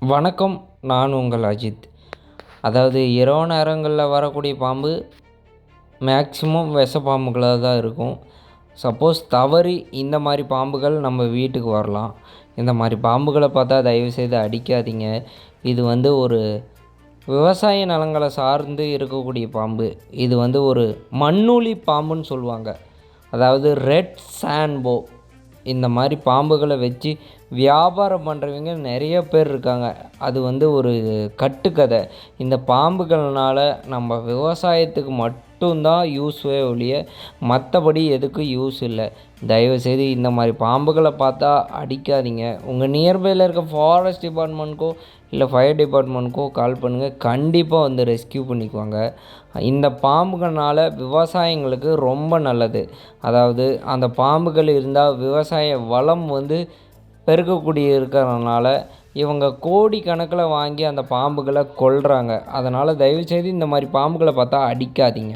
வணக்கம். நான் உங்கள் அஜித். அதாவது இரவு நேரங்களில் வரக்கூடிய பாம்பு மேக்ஸிமம் விஷப்பாம்புகளாக தான் இருக்கும். சப்போஸ் தவறி இந்த மாதிரி பாம்புகள் நம்ம வீட்டுக்கு வரலாம். இந்த மாதிரி பாம்புகளை பார்த்தா தயவுசெய்து அடிக்காதீங்க. இது ஒரு விவசாய நிலங்களை சார்ந்து இருக்கக்கூடிய பாம்பு. இது ஒரு மண்ணுளி பாம்புன்னு சொல்லுவாங்க. அதாவது ரெட் சான்போ இந்த மாதிரி பாம்புகளை வச்சு வியாபாரம் பண்ணுறவங்க நிறைய பேர் இருக்காங்க. அது ஒரு கட்டுக்கதை. இந்த பாம்புகள்னால் நம்ம விவசாயத்துக்கு மட்டும்தான் யூஸே ஒழிய மற்றபடி எதுக்கும் யூஸ் இல்லை. தயவுசெய்து இந்த மாதிரி பாம்புகளை பார்த்தா அடிக்காதீங்க. உங்கள் நியர்பையில் இருக்க ஃபாரஸ்ட் டிபார்ட்மெண்ட்க்கோ இல்லை ஃபயர் டிபார்ட்மெண்ட்க்கோ கால் பண்ணுங்கள். கண்டிப்பாக ரெஸ்க்யூ பண்ணிக்குவாங்க. இந்த பாம்புகள்னால் விவசாயிங்களுக்கு ரொம்ப நல்லது. அதாவது அந்த பாம்புகள் இருந்தால் விவசாய வளம் பெருக்கக்கூடிய இருக்கிறதுனால இவங்க கோடி கணக்கில் வாங்கி அந்த பாம்புகளை கொல்றாங்க. அதனால் தயவுசெய்து இந்த மாதிரி பாம்புகளை பார்த்தா அடிக்காதீங்க.